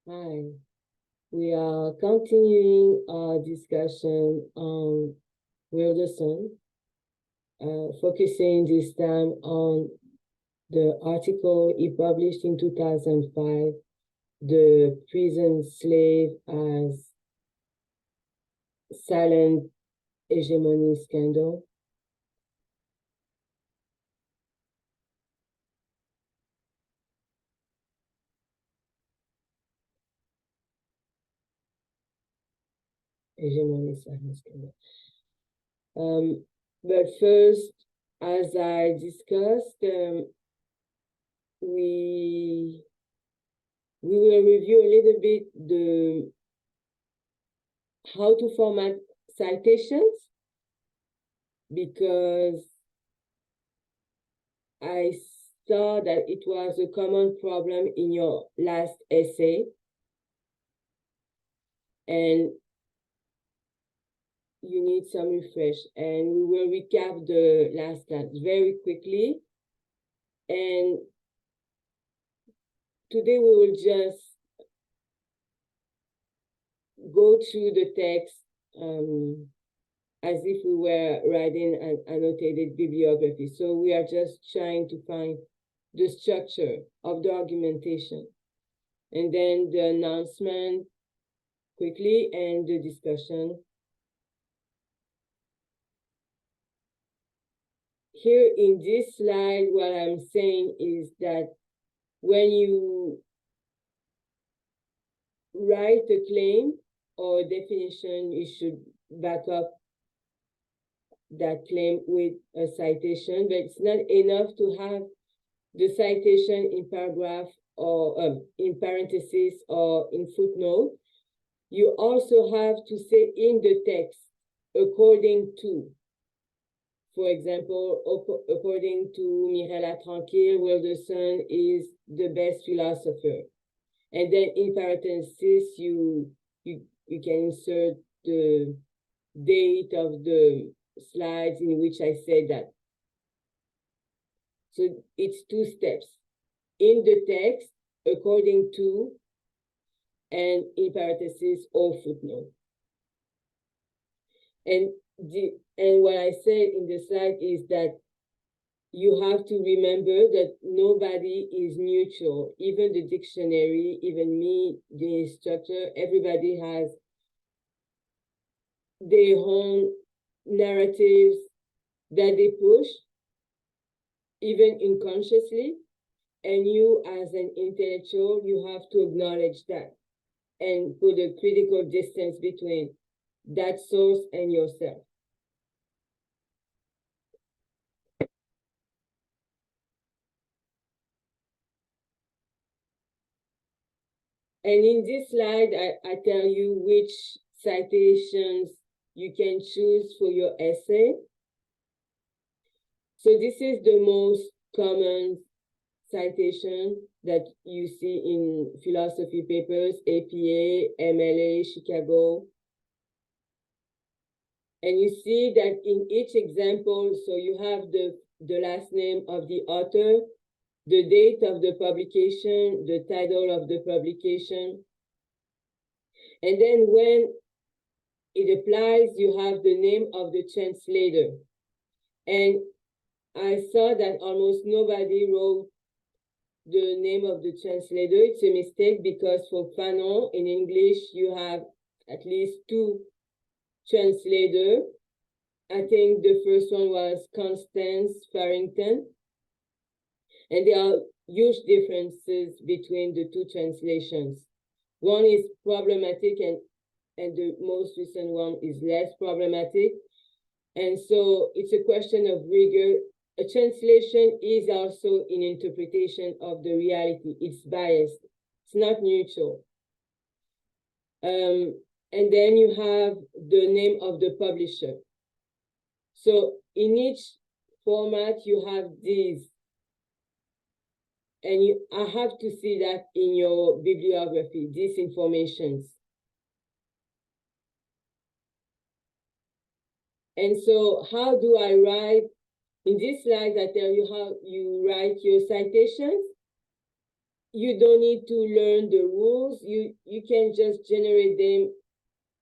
Hi, we are continuing our discussion on Wilderson, focusing this time on the article he published in 2005, The Prison Slave as Silent Hegemony Scandal. Hegemony Silent Scandal. But first, as I discussed, we will review a little bit the how to format citations, because I saw that it was a common problem in your last essay, and you need some refresh. And we will recap the last class very quickly. And today we will just go through the text as if we were writing an annotated bibliography. So we are just trying to find the structure of the argumentation, and then the announcement quickly and the discussion. Here in this slide, what I'm saying is that when you write a claim or definition, you should back up that claim with a citation, but it's not enough to have the citation in paragraph or in parentheses or in footnote. You also have to say in the text, according to. For example, according to Mirella Tranquille, Wilderson is the best philosopher. And then in parentheses, you can insert the date of the slides in which I said that. So it's two steps. In the text, according to, and in parentheses or footnote. And what I said in the slide is that you have to remember that nobody is neutral. Even the dictionary, even me, the instructor, everybody has their own narratives that they push, even unconsciously. And you, as an intellectual, you have to acknowledge that and put a critical distance between that source and yourself. And in this slide, I tell you which citations you can choose for your essay. So this is the most common citation that you see in philosophy papers, APA, MLA, Chicago. And you see that in each example, so you have the last name of the author, the date of the publication, the title of the publication. And then when it applies, you have the name of the translator. And I saw that almost nobody wrote the name of the translator. It's a mistake, because for Fanon in English, you have at least two translators. I think the first one was Constance Farrington. And there are huge differences between the two translations. One is problematic, and the most recent one is less problematic. And so it's a question of rigor. A translation is also an interpretation of the reality. It's biased. It's not neutral. And then you have the name of the publisher. So in each format, you have these. And I have to see that in your bibliography, these informations. And so how do I write? In this slide, I tell you how you write your citations. you don't need to learn the rules. You can just generate them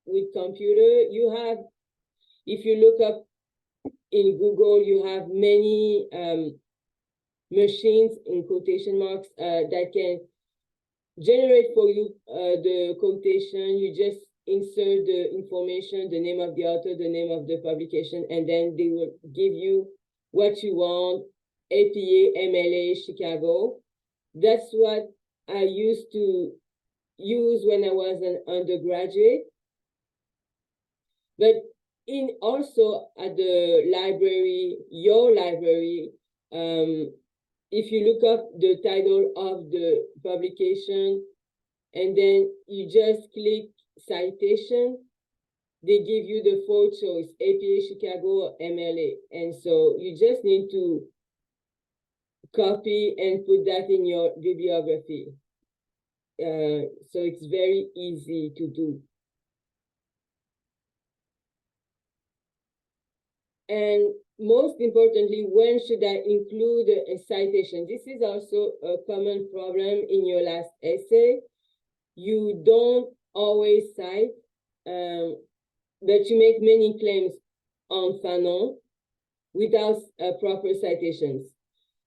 with computer. You have, if you look up in Google, you have many machines in quotation marks that can generate for you the quotation. You just insert the information, the name of the author, the name of the publication, and then they will give you what you want. APA, MLA, Chicago. That's what I used to use when I was an undergraduate. But in also at the library, your library, if you look up the title of the publication and then you just click citation, they give you the full choice, APA, Chicago, or MLA. And so you just need to copy and put that in your bibliography. So it's very easy to do. And most importantly, when should I include a citation? This is also a common problem in your last essay. You don't always cite, but you make many claims on Fanon without proper citations.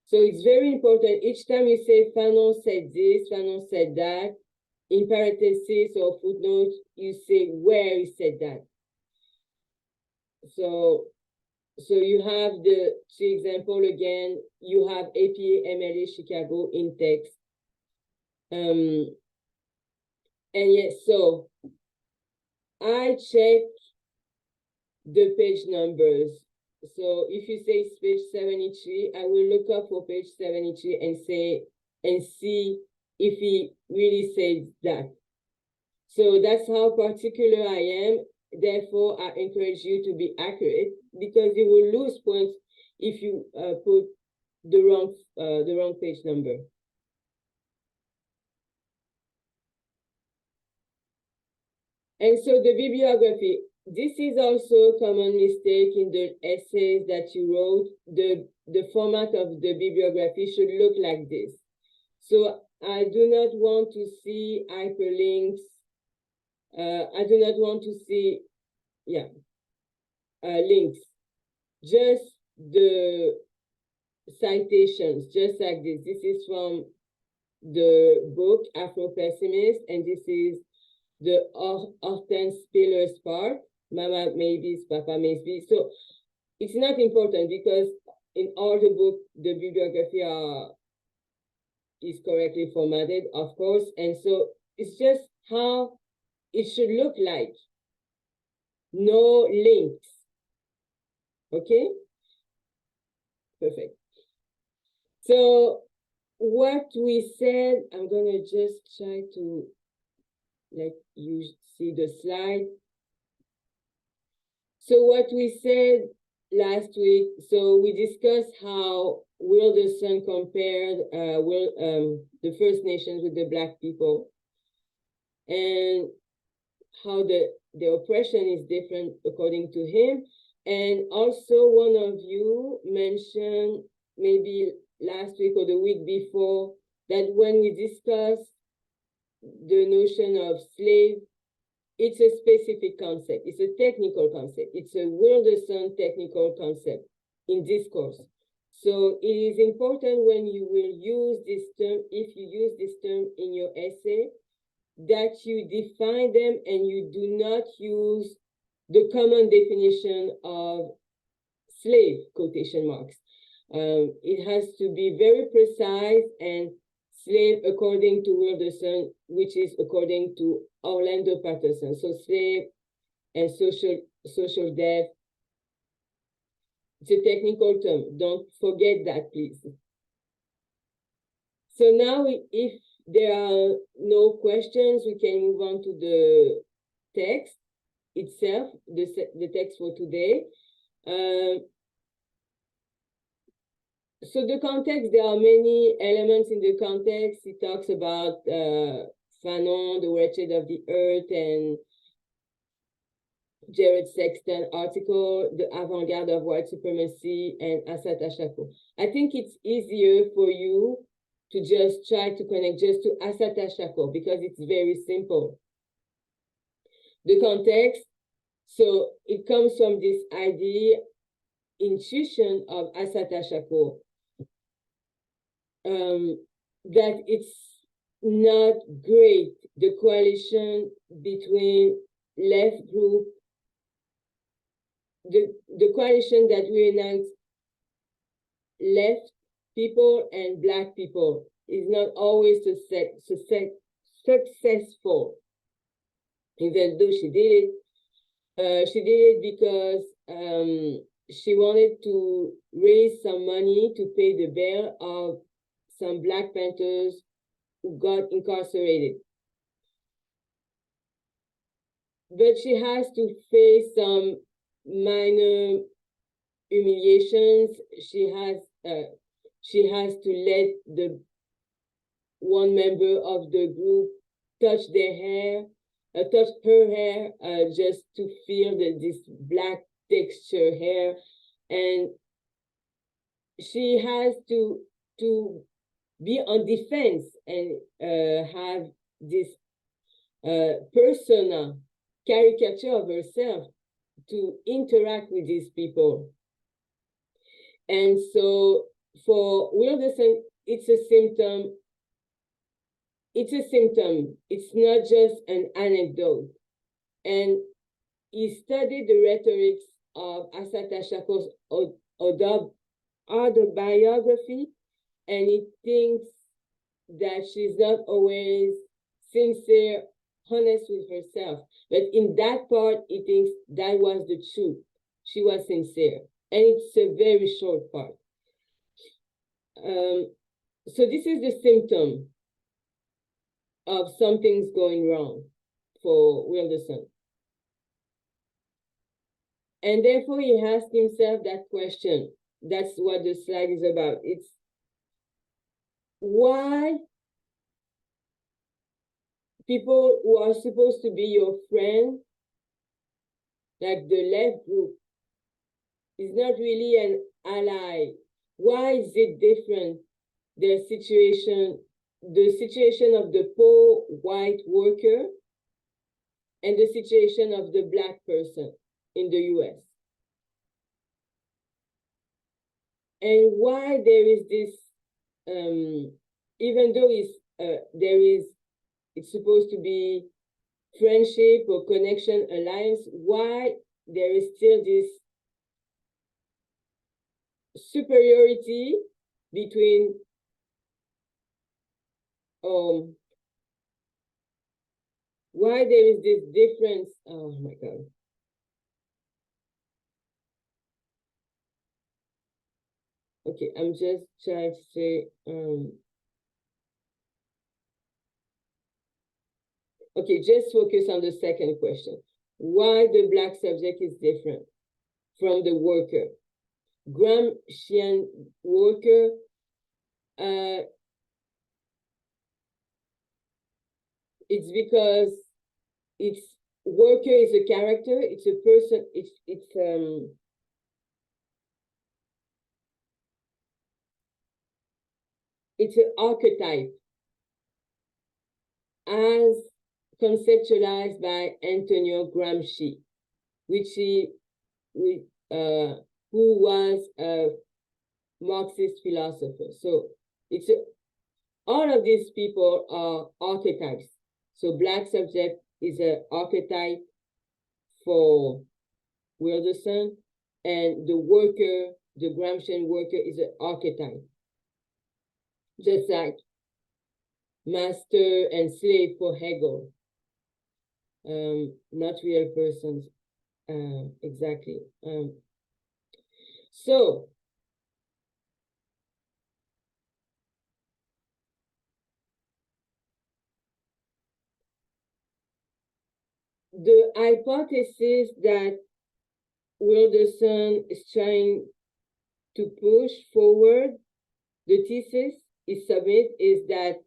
So it's very important, each time you say Fanon said this, Fanon said that, in parentheses or footnotes, you say where he said that. So you have the example again, you have APA, MLA, Chicago in text. And yes, so I check the page numbers. So if you say it's page 73, I will look up for page 73 and see if he really said that. So that's how particular I am. Therefore, I encourage you to be accurate, because you will lose points if you put the wrong page number. And so the bibliography, this is also a common mistake in the essays that you wrote. The format of the bibliography should look like this. So I do not want to see hyperlinks. I do not want to see, links. Just the citations, just like this. This is from the book Afro-Pessimist, and this is the Hortense Spiller's part, Mama Maybe's, Papa Maybe. So it's not important, because in all the book, the bibliography is correctly formatted, of course. And so it's just how it should look like. No links. Okay? Perfect. So what we said, I'm gonna just try to let you see the slide. So what we said last week, so we discussed how Wilderson compared the First Nations with the Black people, and how the oppression is different according to him. And also one of you mentioned maybe last week or the week before that when we discussed the notion of slave, it's a specific concept. It's a technical concept. It's a Wilderson technical concept in discourse. So it is important when you will use this term, if you use this term in your essay, that you define them and you do not use the common definition of slave, quotation marks. It has to be very precise, and slave according to Wilderson, which is according to Orlando Patterson. So slave and social death, it's a technical term. Don't forget that, please. So now, if there are no questions, we can move on to the text itself, the text for today. So the context, there are many elements in the context. It talks about Fanon, the wretched of the earth, and Jared Sexton article, the avant-garde of white supremacy, and Assata Shakur. I think it's easier for you to just try to connect just to Assata Shakur because it's very simple. The context, so it comes from this idea, intuition of Assata Shakur, that it's not great, the coalition between left group, the coalition that reunites left people and Black people is not always successful. Even though she did it because she wanted to raise some money to pay the bail of some Black Panthers who got incarcerated. But she has to face some minor humiliations. She has to let the one member of the group touch her hair, just to feel this Black texture hair, and she has to be on defense and have this persona, caricature of herself to interact with these people. And so for Wilderson, it's a symptom. It's a symptom. It's not just an anecdote. And he studied the rhetorics of Assata Shakur's autobiography, and he thinks that she's not always sincere, honest with herself. But in that part, he thinks that was the truth. She was sincere. And it's a very short part. So this is the symptom of something's going wrong for Wilderson. And therefore, he asked himself that question. That's what the slide is about. It's why people who are supposed to be your friend, like the left group, is not really an ally. Why is it different, their situation, the situation of the poor white worker and the situation of the Black person in the US? And why there is this, even though it's supposed to be friendship or connection, alliance, why there is still this superiority between why there is this difference? Oh my God. Okay, I'm just trying to say, okay, just focus on the second question. Why the Black subject is different from the worker. Gramscian worker, it's because worker is a character, it's a person, it's an archetype as conceptualized by Antonio Gramsci, who was a Marxist philosopher. So all of these people are archetypes. So Black subject is an archetype for Wilderson, and the worker, the Gramscian worker, is an archetype. Just like master and slave for Hegel. Not real persons, exactly. So, the hypothesis that Wilderson is trying to push forward, the thesis he submits, is that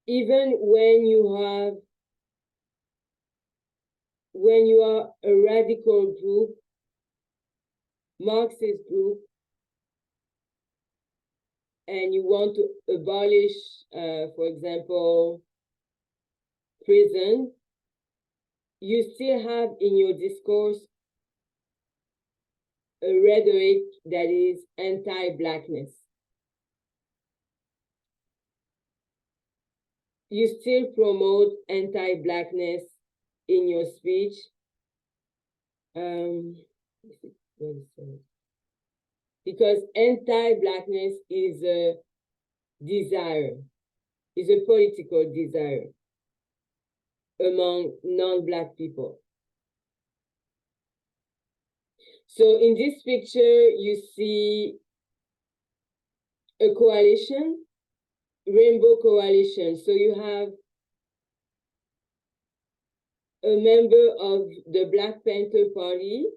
even when you are a radical group, Marxist group, and you want to abolish, for example, prison, you still have in your discourse a rhetoric that is anti-Blackness. You still promote anti-Blackness in your speech. Because anti-Blackness is a desire, is a political desire among non-Black people. So in this picture, you see a coalition, rainbow coalition. So you have a member of the Black Panther Party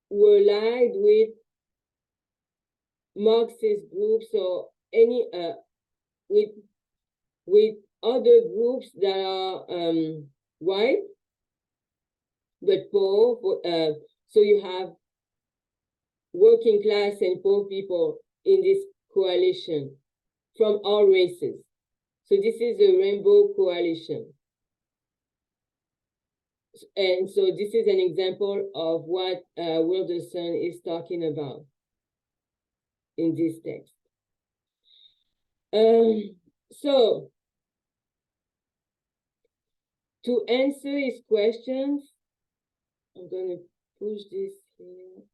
who allied with Marxist groups or any with other groups that are white but poor. So you have working class and poor people in this coalition from all races. So this is a rainbow coalition. And so this is an example of what Wilderson is talking about in this text. So to answer his questions, I'm going to push this here.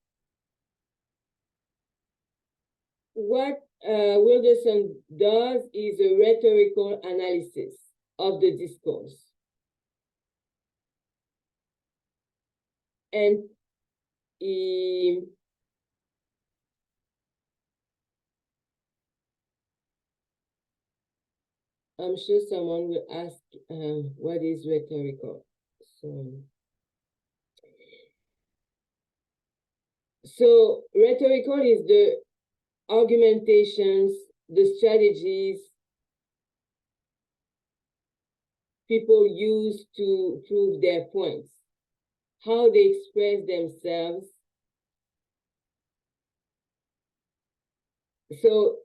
What Wilderson does is a rhetorical analysis of the discourse. And I'm sure someone will ask what is rhetorical. So rhetorical is the argumentations, the strategies people use to prove their points, how they express themselves. So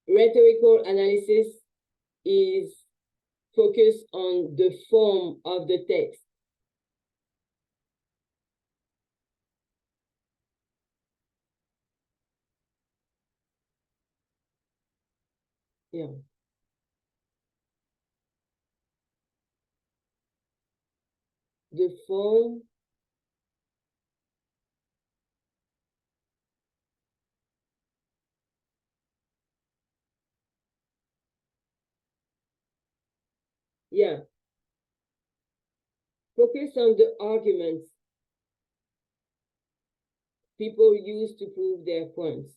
rhetorical analysis is focused on the form of the text. Yeah. The form. Yeah. Focus on the arguments people use to prove their points.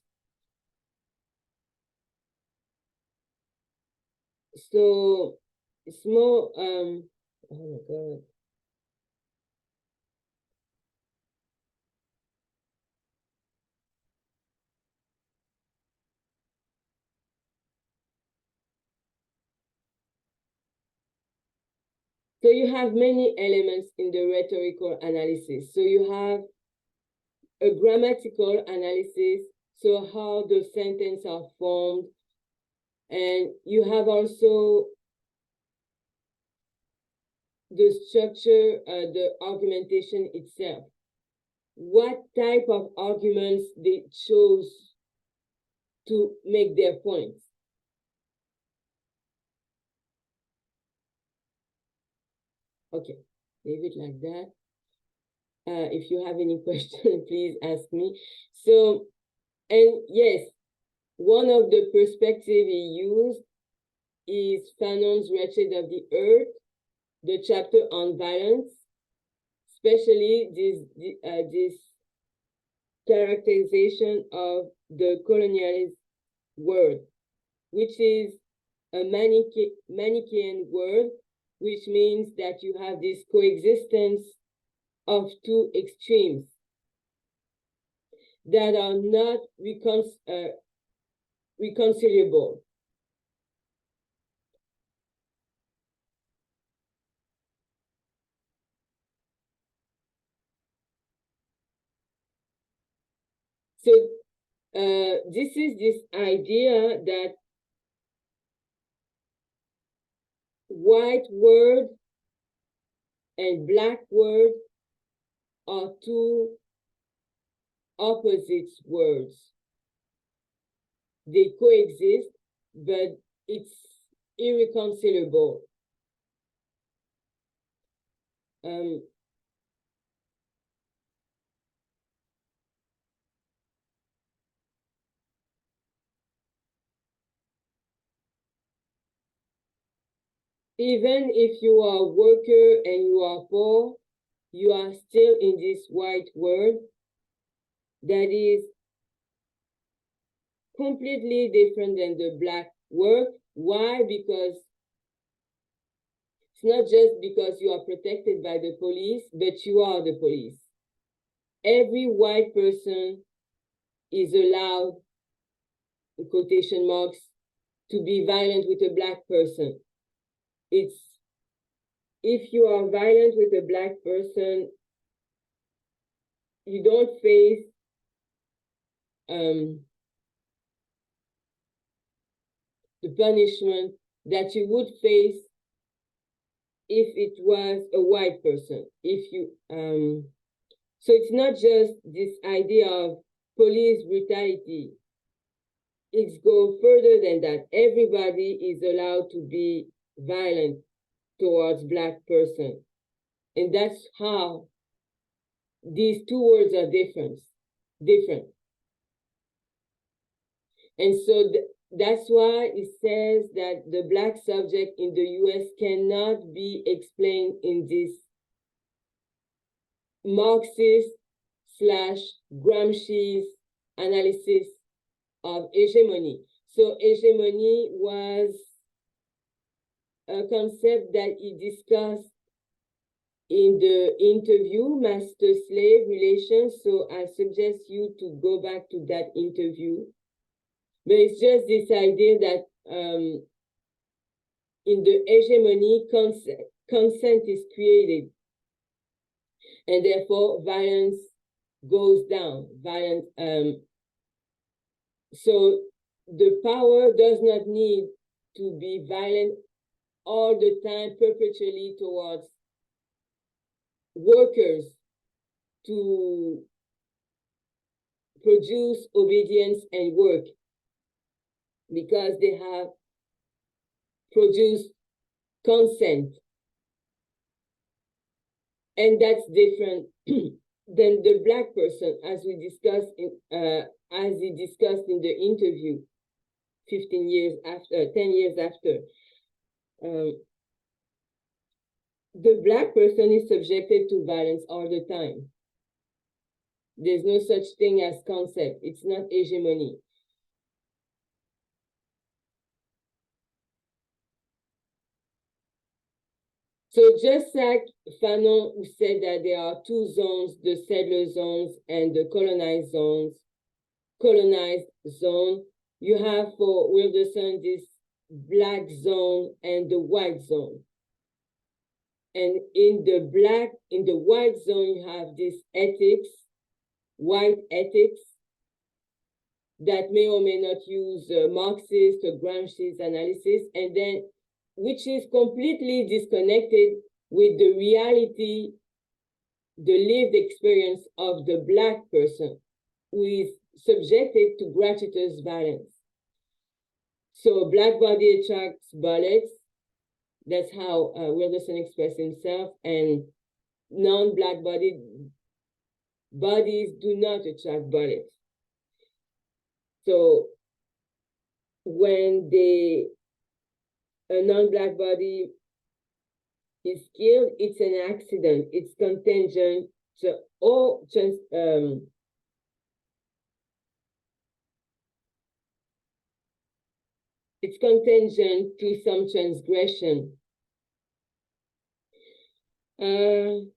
So it's more, oh my God. So you have many elements in the rhetorical analysis. So you have a grammatical analysis, so how the sentences are formed, and you have also the structure, the argumentation itself. What type of arguments they chose to make their points. Okay, leave it like that. If you have any question, please ask me. So, and yes, one of the perspectives he used is Fanon's Wretched of the Earth, the chapter on violence, especially this characterization of the colonialist word, which is a Manichaean word, which means that you have this coexistence of two extremes that are not reconcilable. So this is this idea that white word and black word are two opposite words. They coexist, but it's irreconcilable. Even if you are a worker and you are poor, you are still in this white world that is completely different than the black world. Why? Because it's not just because you are protected by the police, but you are the police. Every white person is allowed, in quotation marks, to be violent with a black person. It's, if you are violent with a black person, you don't face the punishment that you would face if it was a white person. If you so it's not just this idea of police brutality. It goes further than that. Everybody is allowed to be violent towards black person. And that's how these two words are different. And so that's why it says that the black subject in the US cannot be explained in this Marxist / Gramsci's analysis of hegemony. So hegemony was a concept that he discussed in the interview, Master-Slave Relations. So I suggest you to go back to that interview. But it's just this idea that in the hegemony, consent is created. And therefore, violence goes down. So the power does not need to be violent all the time, perpetually towards workers to produce obedience and work, because they have produced consent. And that's different than the black person, as we discussed as he discussed in the interview 10 years after. The black person is subjected to violence all the time. There's no such thing as concept. It's not hegemony. So just like Fanon, who said that there are two zones, the settler zones and the colonized zone, you have for Wilderson this black zone and the white zone. And in the white zone, you have this ethics, white ethics, that may or may not use Marxist or Gramsci's analysis, and then which is completely disconnected with the reality, the lived experience of the black person who is subjected to gratuitous violence. So black body attracts bullets. That's how Wilderson expressed himself, and non-black bodies do not attract bullets. So when a non-black body is killed, it's an accident. It's contingent to all it's contingent to some transgression. And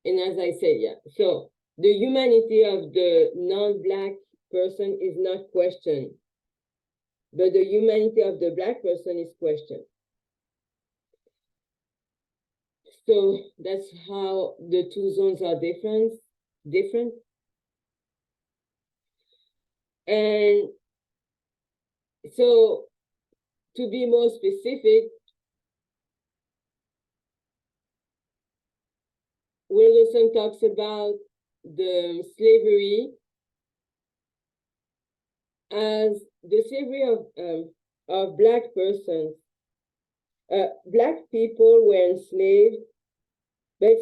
as I said, yeah. So the humanity of the non-black person is not questioned, but the humanity of the black person is questioned. So that's how the two zones are different. And so, to be more specific, Wilderson talks about the slavery as the slavery of Black persons. Black people were enslaved, but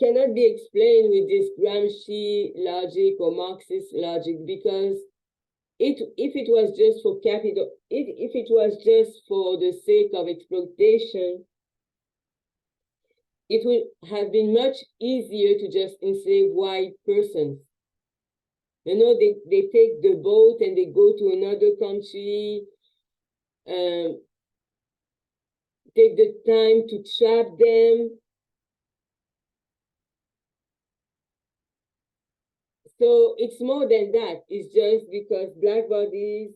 cannot be explained with this Gramsci logic or Marxist logic, because if it was just for capital, if it was just for the sake of exploitation, it would have been much easier to just enslave white persons. You know, they take the boat and they go to another country, take the time to trap them. So it's more than that. It's just because Black bodies,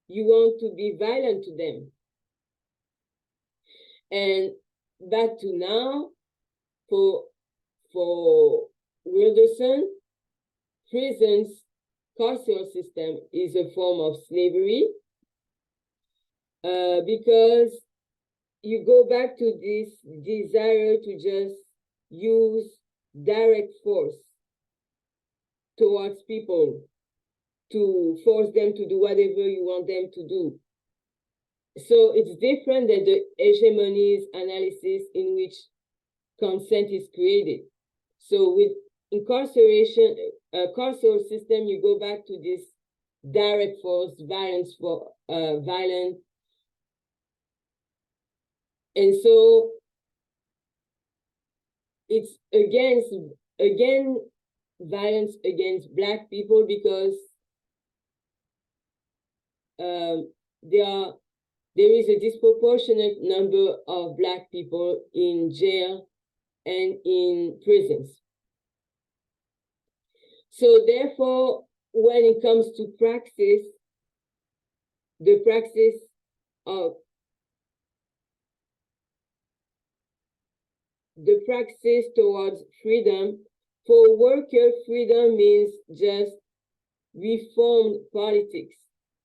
you want to be violent to them. And back to now, for Wilderson, prisons, carceral system is a form of slavery, because you go back to this desire to just use direct force towards people, to force them to do whatever you want them to do. So it's different than the hegemonies analysis in which consent is created. So with incarceration, carceral system, you go back to this direct force, violence for violent. And so it's again violence against Black people, because there is a disproportionate number of Black people in jail and in prisons. So therefore, when it comes to praxis, the praxis towards freedom, for worker, freedom means just reformed politics.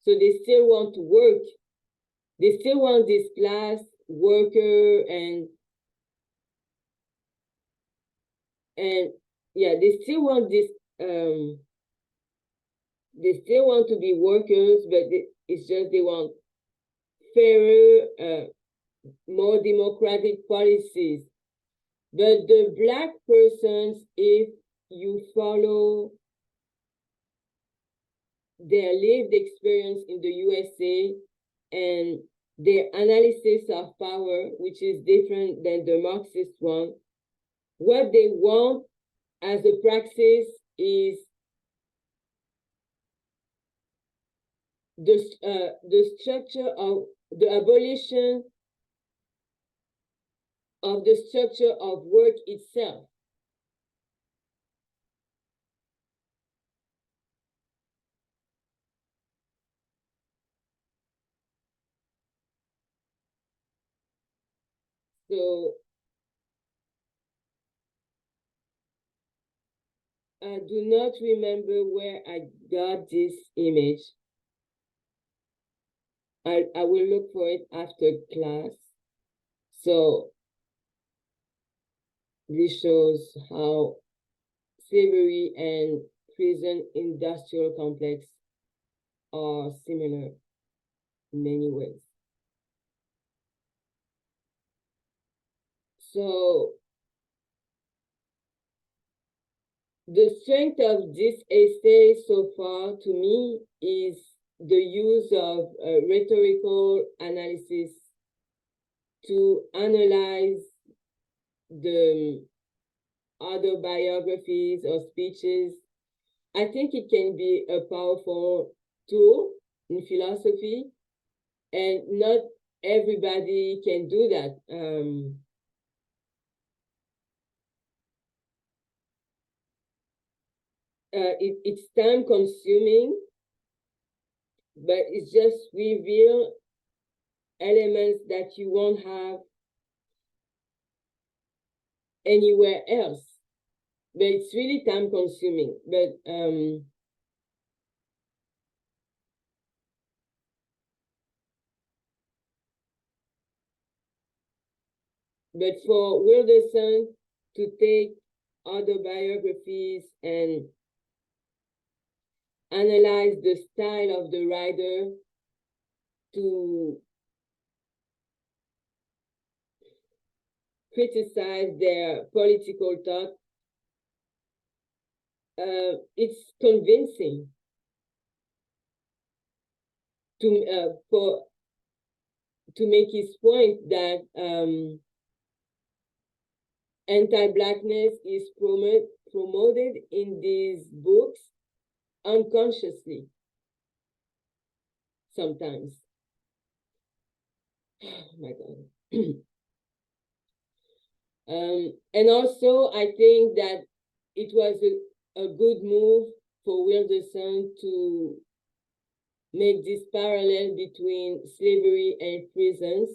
So they still want to work. They still want this class worker and yeah, they still want this, they still want to be workers, but it's just they want fairer, more democratic policies. But the Black persons, if you follow their lived experience in the USA and their analysis of power, which is different than the Marxist one, what they want as a praxis is the structure of the abolition of the structure of work itself. So I do not remember where I got this image. I will look for it after class. So this shows how slavery and prison industrial complex are similar in many ways. So the strength of this essay so far to me is the use of rhetorical analysis to analyze the autobiographies or speeches. I think it can be a powerful tool in philosophy, and not everybody can do that. It's time consuming, but it just reveal elements that you won't have anywhere else. But it's really time consuming. But But for Wilderson to take autobiographies and analyze the style of the writer to criticize their political thought, it's convincing to make his point that anti-Blackness is promoted in these books unconsciously sometimes. Oh my God. And also, I think that it was a good move for Wilderson to make this parallel between slavery and prisons.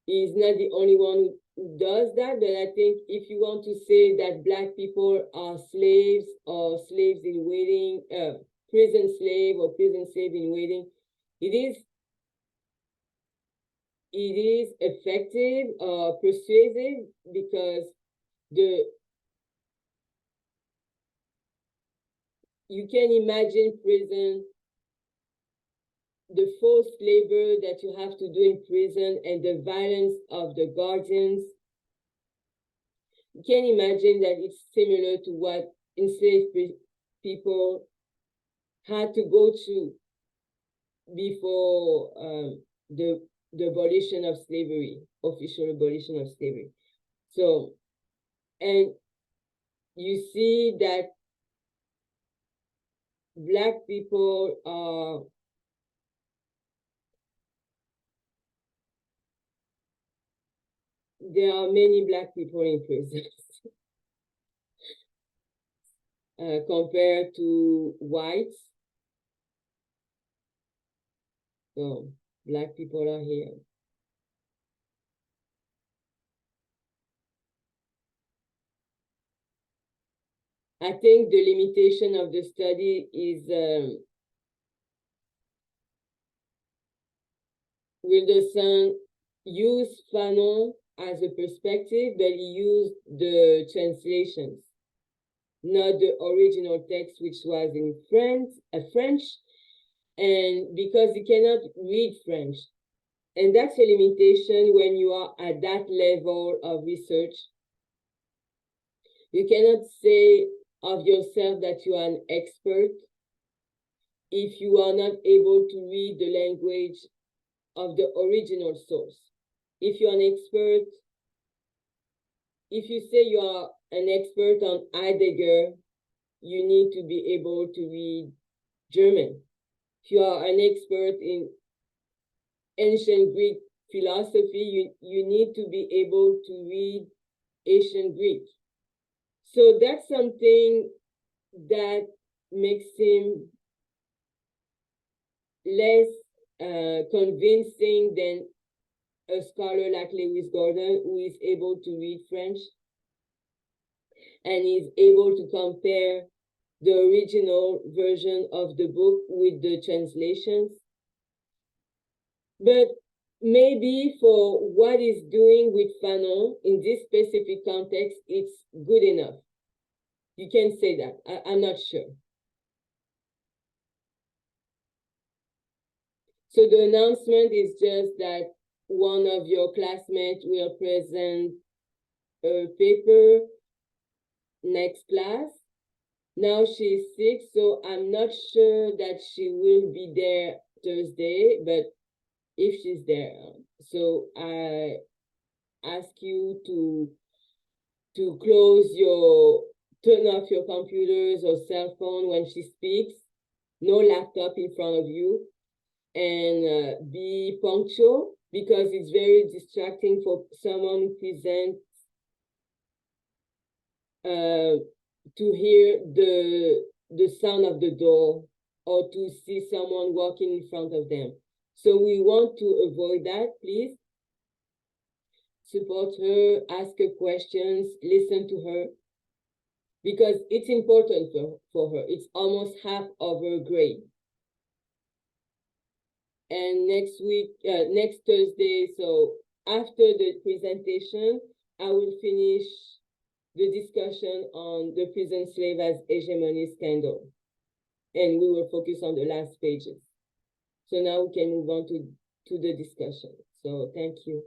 He's not the only one who does that, but I think if you want to say that Black people are slaves or slaves in waiting, prison slave or prison slave in waiting, it is effective or persuasive because you can imagine prison, the forced labor that you have to do in prison and the violence of the guardians. You can imagine that it's similar to what enslaved people had to go through before the abolition of slavery, official abolition of slavery. So, and you see that Black people are there are many Black people in prisons compared to whites. So Black people are here. I think the limitation of the study is Wilderson used Fanon as a perspective, but he used the translations, not the original text, which was in French, and because he cannot read French. And that's a limitation when you are at that level of research. You cannot say of yourself that you are an expert if you are not able to read the language of the original source. If you're an expert, if you say you are an expert on Heidegger, you need to be able to read German. If you are an expert in ancient Greek philosophy, you need to be able to read ancient Greek. So that's something that makes him less convincing than a scholar like Lewis Gordon, who is able to read French and is able to compare the original version of the book with the translations. But maybe for what he's doing with Fanon in this specific context, it's good enough. You can say that. I'm not sure. So the announcement is just that one of your classmates will present a paper next class. Now she's sick, so I'm not sure that she will be there Thursday, but if she's there. So I ask you to turn off your computers or cell phone when she speaks, no laptop in front of you, and be punctual because it's very distracting for someone who presents to hear the sound of the door or to see someone walking in front of them. So we want to avoid that, please. Support her, ask her questions, listen to her, because it's important for her. It's almost half of her grade. And next Thursday, so after the presentation, I will finish the discussion on the prison slave as hegemony scandal. And we will focus on the last pages. So now we can move on to the discussion. So thank you.